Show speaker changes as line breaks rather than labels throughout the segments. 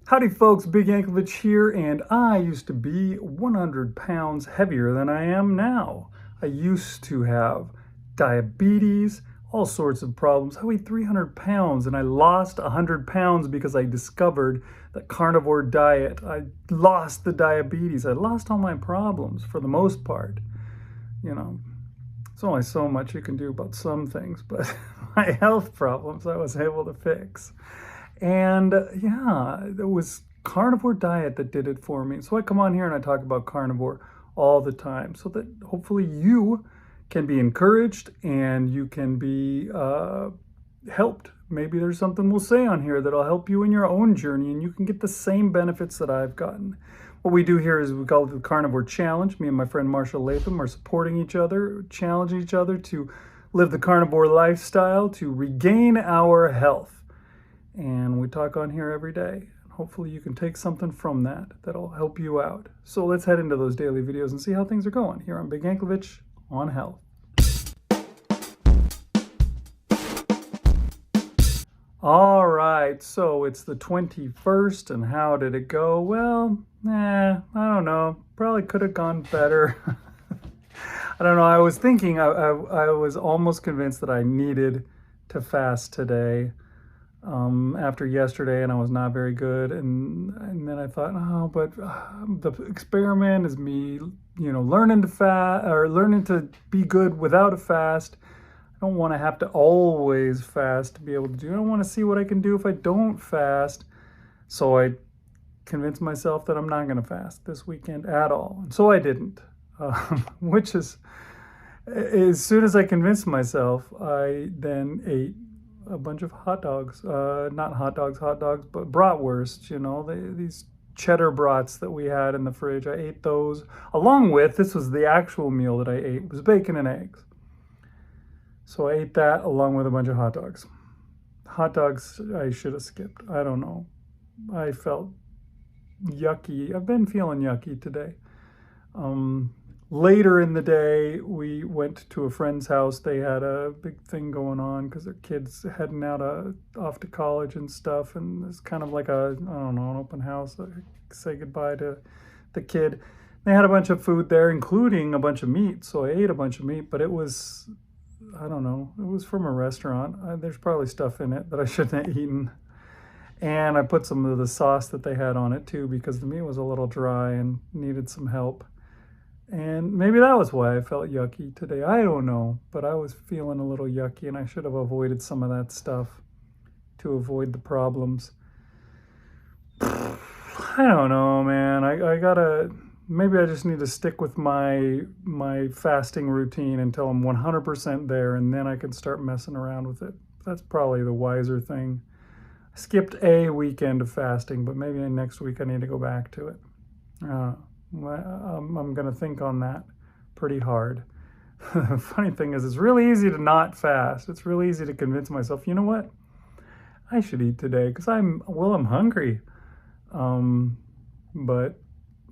Howdy folks, Big Yankovic here, and I used to be 100 pounds heavier than I am now. I used to have diabetes, all sorts of problems. I weighed 300 pounds and I lost 100 pounds because I discovered the carnivore diet. I lost the diabetes. I lost all my problems for the most part. You know, there's only so much you can do about some things, but my health problems I was able to fix. And yeah, it was carnivore diet that did it for me. So I come on here and I talk about carnivore all the time so that hopefully you can be encouraged and you can be helped. Maybe there's something we'll say on here that'll help you in your own journey and you can get the same benefits that I've gotten. What we do here is we call it the Carnivore Challenge. Me and my friend Marshall Latham are supporting each other, challenging each other to live the carnivore lifestyle, to regain our health. And we talk on here every day. Hopefully you can take something from that that'll help you out. So let's head into those daily videos and see how things are going here on Big Yankovic on health. All right, so it's the 21st, and how did it go? Well, I don't know. Probably could have gone better. I don't know. I was thinking, I was almost convinced that I needed to fast today. After yesterday, and I was not very good, and then I thought, oh, but the experiment is me, learning to fast or learning to be good without a fast. I don't want to have to always fast to be able to do it. I want to see what I can do if I don't fast. So I convinced myself that I'm not going to fast this weekend at all, and so I didn't. Which is, as soon as I convinced myself, I then ate a bunch of hot dogs, not hot dogs, but bratwurst, these cheddar brats that we had in the fridge. I ate those along with, this was the actual meal that I ate, it was bacon and eggs. So I ate that along with a bunch of hot dogs. Hot dogs I should have skipped. I don't know. I felt yucky. I've been feeling yucky today. Later in the day, we went to a friend's house. They had a big thing going on because their kids heading out off to college and stuff. And it's kind of like an open house. Say goodbye to the kid. They had a bunch of food there, including a bunch of meat. So I ate a bunch of meat, but it was, it was from a restaurant. There's probably stuff in it that I shouldn't have eaten. And I put some of the sauce that they had on it too, because the meat was a little dry and needed some help. And maybe that was why I felt yucky today. I don't know, but I was feeling a little yucky and I should have avoided some of that stuff to avoid the problems. I don't know, man. I gotta, maybe I just need to stick with my fasting routine until I'm 100% there, and then I can start messing around with it. That's probably the wiser thing. I skipped a weekend of fasting, but maybe next week I need to go back to it. I'm going to think on that pretty hard. The funny thing is, it's really easy to not fast. It's really easy to convince myself, you know what? I should eat today because I'm hungry. But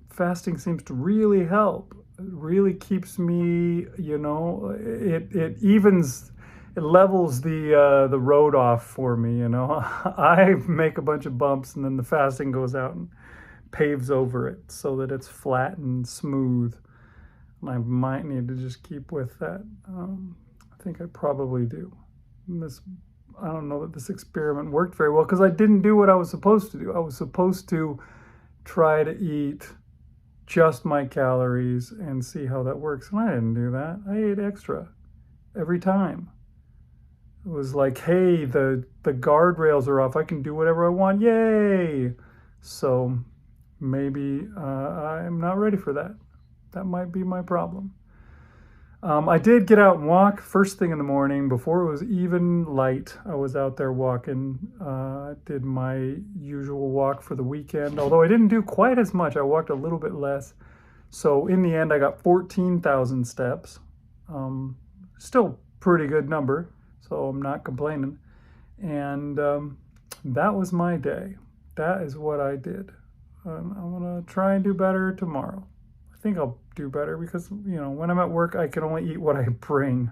fasting seems to really help. It really keeps me, it evens, it levels the road off for me, I make a bunch of bumps and then the fasting goes out and paves over it so that it's flat and smooth. I might need to just keep with that. I think I probably do. I don't know that this experiment worked very well because I didn't do what I was supposed to do. I was supposed to try to eat just my calories and see how that works. And I didn't do that. I ate extra every time. It was like, hey, the guardrails are off. I can do whatever I want. Yay! So maybe I'm not ready for that. That might be my problem. I did get out and walk first thing in the morning before it was even light. I was out there walking, did my usual walk for the weekend, although I didn't do quite as much. I walked a little bit less. So in the end, I got 14,000 steps. Still pretty good number, so I'm not complaining. And that was my day. That is what I did. I'm going to try and do better tomorrow. I think I'll do better because, when I'm at work, I can only eat what I bring.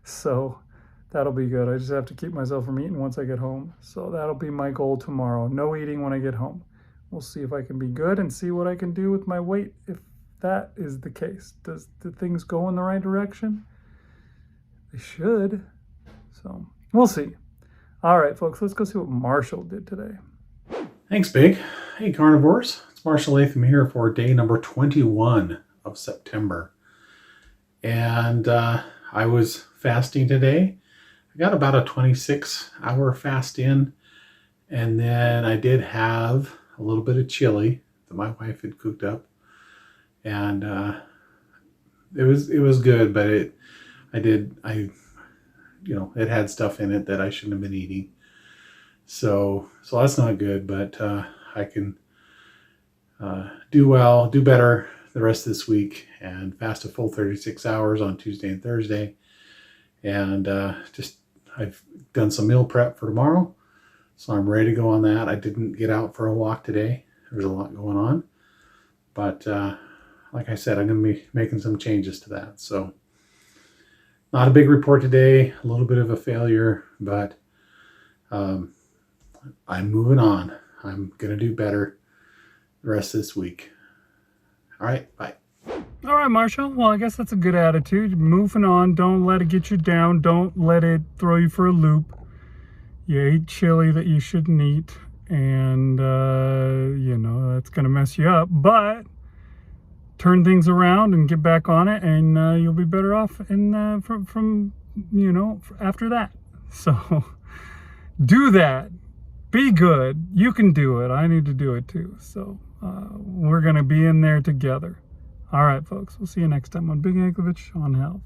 So that'll be good. I just have to keep myself from eating once I get home. So that'll be my goal tomorrow. No eating when I get home. we'll see if I can be good and see what I can do with my weight if that is the case. Do things go in the right direction? They should. So we'll see. All right, folks, let's go see what Marshall did today.
Thanks, Big. Hey, carnivores. It's Marshall Latham here for day number 21 of September. And I was fasting today. I got about a 26-hour fast in. And then I did have a little bit of chili that my wife had cooked up. And it was good, but it had stuff in it that I shouldn't have been eating. So that's not good, but I can do better the rest of this week and fast a full 36 hours on Tuesday and Thursday. And I've done some meal prep for tomorrow, so I'm ready to go on that. I didn't get out for a walk today. There's a lot going on, but like I said, I'm going to be making some changes to that. So not a big report today, a little bit of a failure, but I'm moving on. I'm going to do better the rest of this week. All right, bye.
All right, Marshall. Well, I guess that's a good attitude. Moving on. Don't let it get you down. Don't let it throw you for a loop. You ate chili that you shouldn't eat, and, that's going to mess you up. But turn things around and get back on it, and you'll be better off from after that. So do that. Be good. You can do it. I need to do it too. So we're going to be in there together. All right, folks. We'll see you next time on Big Yankovic on Health.